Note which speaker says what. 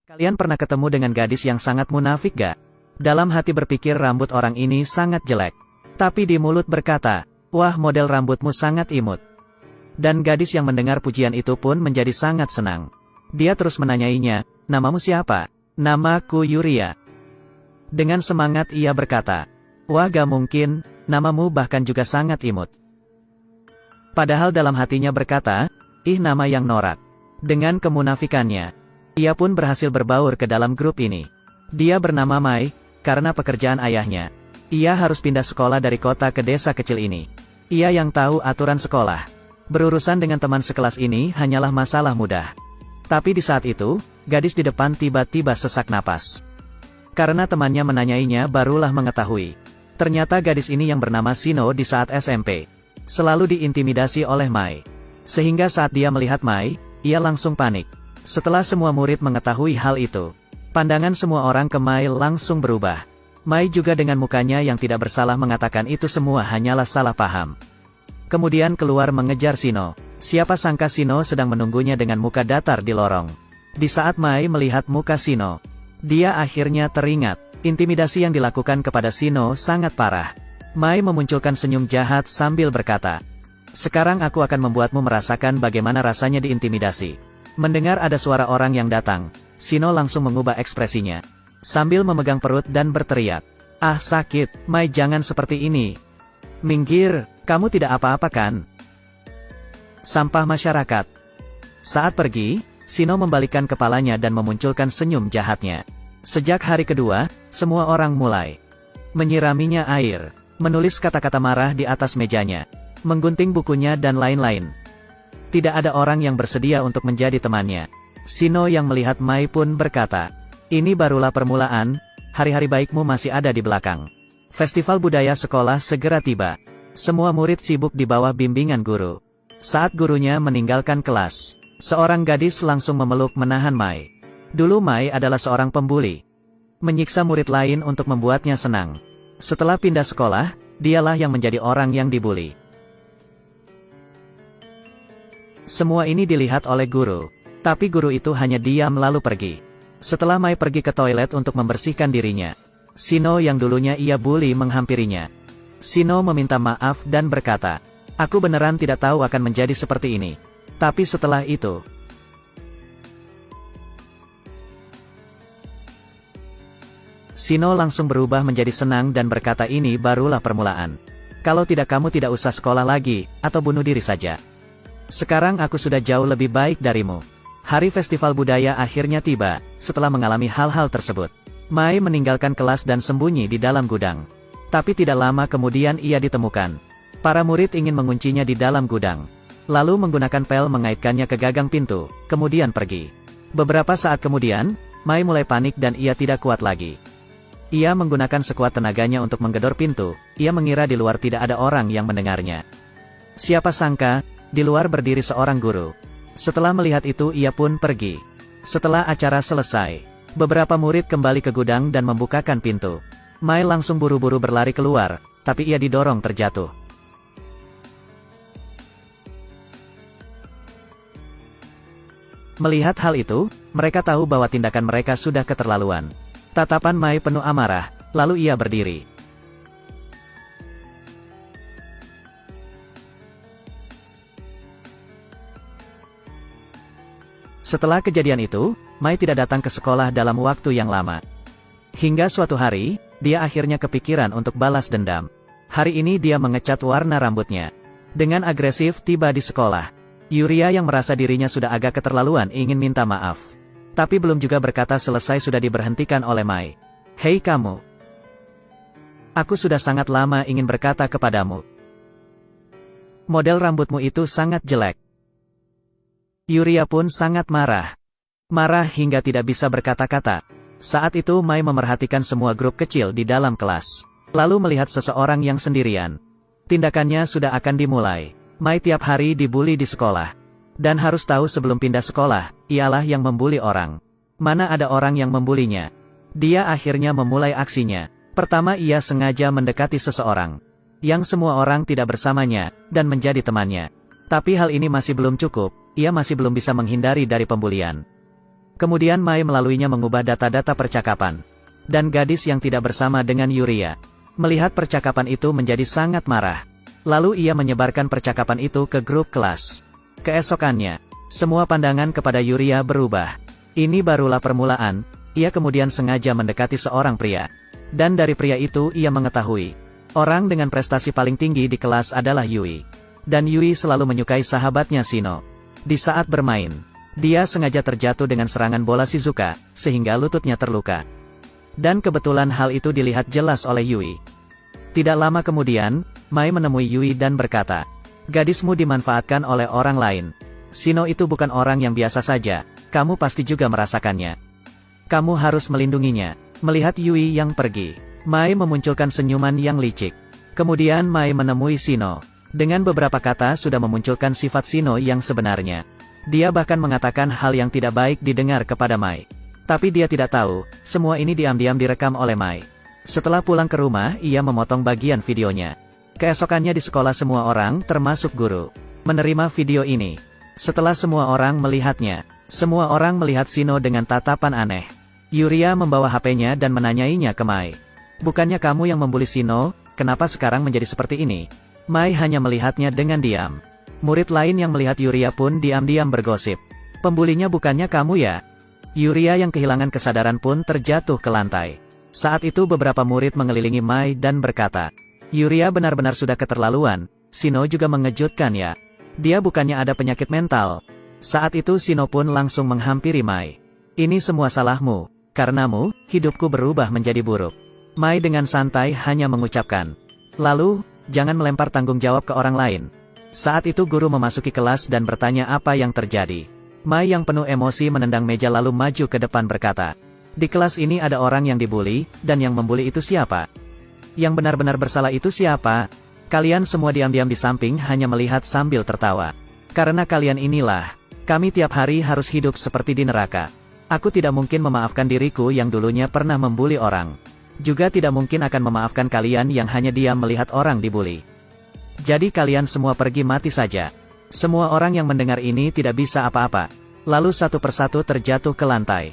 Speaker 1: Kalian pernah ketemu dengan gadis yang sangat munafik gak? Dalam hati berpikir rambut orang ini sangat jelek. Tapi di mulut berkata, wah model rambutmu sangat imut. Dan gadis yang mendengar pujian itu pun menjadi sangat senang. Dia terus menanyainya, namamu siapa? Namaku Yuria. Dengan semangat ia berkata, wah gak mungkin, namamu bahkan juga sangat imut. Padahal dalam hatinya berkata, ih nama yang norak. Dengan kemunafikannya, ia pun berhasil berbaur ke dalam grup ini. Dia bernama Mai, karena pekerjaan ayahnya. Ia harus pindah sekolah dari kota ke desa kecil ini. Ia yang tahu aturan sekolah. Berurusan dengan teman sekelas ini hanyalah masalah mudah. Tapi di saat itu, gadis di depan tiba-tiba sesak napas. Karena temannya menanyainya barulah mengetahui. Ternyata gadis ini yang bernama Shino di saat SMP. Selalu diintimidasi oleh Mai. Sehingga saat dia melihat Mai, ia langsung panik. Setelah semua murid mengetahui hal itu, pandangan semua orang ke Mai langsung berubah. Mai juga dengan mukanya yang tidak bersalah mengatakan itu semua hanyalah salah paham. Kemudian keluar mengejar Shino. Siapa sangka Shino sedang menunggunya dengan muka datar di lorong. Di saat Mai melihat muka Shino, dia akhirnya teringat. Intimidasi yang dilakukan kepada Shino sangat parah. Mai memunculkan senyum jahat sambil berkata, sekarang aku akan membuatmu merasakan bagaimana rasanya diintimidasi. Mendengar ada suara orang yang datang, Shino langsung mengubah ekspresinya. Sambil memegang perut dan berteriak, ah sakit, Mai jangan seperti ini. Minggir, kamu tidak apa-apa kan? Sampah masyarakat. Saat pergi, Shino membalikkan kepalanya dan memunculkan senyum jahatnya. Sejak hari kedua, semua orang mulai menyiraminya air, menulis kata-kata marah di atas mejanya, menggunting bukunya dan lain-lain. Tidak ada orang yang bersedia untuk menjadi temannya. Shino yang melihat Mai pun berkata, ini barulah permulaan, hari-hari baikmu masih ada di belakang. Festival budaya sekolah segera tiba. Semua murid sibuk di bawah bimbingan guru. Saat gurunya meninggalkan kelas, seorang gadis langsung memeluk menahan Mai. Dulu Mai adalah seorang pembuli. Menyiksa murid lain untuk membuatnya senang. Setelah pindah sekolah, dialah yang menjadi orang yang dibuli. Semua ini dilihat oleh guru. Tapi guru itu hanya diam lalu pergi. Setelah Mai pergi ke toilet untuk membersihkan dirinya, Shino yang dulunya ia bully menghampirinya. Shino meminta maaf dan berkata, aku beneran tidak tahu akan menjadi seperti ini. Tapi setelah itu, Shino langsung berubah menjadi senang dan berkata ini barulah permulaan. Kalau tidak kamu tidak usah sekolah lagi, atau bunuh diri saja. Sekarang aku sudah jauh lebih baik darimu. Hari festival budaya akhirnya tiba. Setelah mengalami hal-hal tersebut, Mai meninggalkan kelas dan sembunyi di dalam gudang. Tapi tidak lama kemudian ia ditemukan. Para murid ingin menguncinya di dalam gudang. Lalu menggunakan pel mengaitkannya ke gagang pintu, kemudian pergi. Beberapa saat kemudian, Mai mulai panik dan ia tidak kuat lagi. Ia menggunakan sekuat tenaganya untuk menggedor pintu. Ia mengira di luar tidak ada orang yang mendengarnya. Siapa sangka, di luar berdiri seorang guru. Setelah melihat itu ia pun pergi. Setelah acara selesai, beberapa murid kembali ke gudang dan membukakan pintu. Mai langsung buru-buru berlari keluar, tapi ia didorong terjatuh. Melihat hal itu, mereka tahu bahwa tindakan mereka sudah keterlaluan. Tatapan Mai penuh amarah, lalu ia berdiri. Setelah kejadian itu, Mai tidak datang ke sekolah dalam waktu yang lama. Hingga suatu hari, dia akhirnya kepikiran untuk balas dendam. Hari ini dia mengecat warna rambutnya. Dengan agresif tiba di sekolah. Yuria yang merasa dirinya sudah agak keterlaluan ingin minta maaf. Tapi belum juga berkata selesai sudah diberhentikan oleh Mai. Hei kamu. Aku sudah sangat lama ingin berkata kepadamu. Model rambutmu itu sangat jelek. Yuria pun sangat marah. Marah hingga tidak bisa berkata-kata. Saat itu Mai memerhatikan semua grup kecil di dalam kelas. Lalu melihat seseorang yang sendirian. Tindakannya sudah akan dimulai. Mai tiap hari dibully di sekolah. Dan harus tahu sebelum pindah sekolah, ialah yang membuli orang. Mana ada orang yang membulinya. Dia akhirnya memulai aksinya. Pertama ia sengaja mendekati seseorang. Yang semua orang tidak bersamanya, dan menjadi temannya. Tapi hal ini masih belum cukup, ia masih belum bisa menghindari dari pembulian. Kemudian Mai melaluinya mengubah data-data percakapan. Dan gadis yang tidak bersama dengan Yuria melihat percakapan itu menjadi sangat marah. Lalu ia menyebarkan percakapan itu ke grup kelas. Keesokannya, semua pandangan kepada Yuria berubah. Ini barulah permulaan. Ia kemudian sengaja mendekati seorang pria. Dan dari pria itu ia mengetahui orang dengan prestasi paling tinggi di kelas adalah Yui. Dan Yui selalu menyukai sahabatnya Shino. Di saat bermain, dia sengaja terjatuh dengan serangan bola Shizuka, sehingga lututnya terluka. Dan kebetulan hal itu dilihat jelas oleh Yui. Tidak lama kemudian, Mai menemui Yui dan berkata, "Gadismu dimanfaatkan oleh orang lain. Shino itu bukan orang yang biasa saja, kamu pasti juga merasakannya. Kamu harus melindunginya." Melihat Yui yang pergi, Mai memunculkan senyuman yang licik. Kemudian Mai menemui Shino. Dengan beberapa kata sudah memunculkan sifat Shino yang sebenarnya. Dia bahkan mengatakan hal yang tidak baik didengar kepada Mai. Tapi dia tidak tahu, semua ini diam-diam direkam oleh Mai. Setelah pulang ke rumah, ia memotong bagian videonya. Keesokannya di sekolah semua orang, termasuk guru, menerima video ini. Setelah semua orang melihatnya, semua orang melihat Shino dengan tatapan aneh. Yuria membawa HP-nya dan menanyainya ke Mai. "Bukannya kamu yang membuli Shino, kenapa sekarang menjadi seperti ini?" Mai hanya melihatnya dengan diam. Murid lain yang melihat Yuria pun diam-diam bergosip. "Pembulinya bukannya kamu ya?" Yuria yang kehilangan kesadaran pun terjatuh ke lantai. Saat itu beberapa murid mengelilingi Mai dan berkata, "Yuria benar-benar sudah keterlaluan, Shino juga mengejutkan ya. Dia bukannya ada penyakit mental." Saat itu Shino pun langsung menghampiri Mai. "Ini semua salahmu, karenamu, hidupku berubah menjadi buruk." Mai dengan santai hanya mengucapkan, "Lalu, jangan melempar tanggung jawab ke orang lain." Saat itu guru memasuki kelas dan bertanya apa yang terjadi. Mai yang penuh emosi menendang meja lalu maju ke depan berkata, "Di kelas ini ada orang yang dibuli, dan yang membuli itu siapa? Yang benar-benar bersalah itu siapa?" Kalian semua diam-diam di samping hanya melihat sambil tertawa. "Karena kalian inilah, kami tiap hari harus hidup seperti di neraka. Aku tidak mungkin memaafkan diriku yang dulunya pernah membuli orang. Juga tidak mungkin akan memaafkan kalian yang hanya diam melihat orang dibuli. Jadi kalian semua pergi mati saja." Semua orang yang mendengar ini tidak bisa apa-apa. Lalu satu persatu terjatuh ke lantai.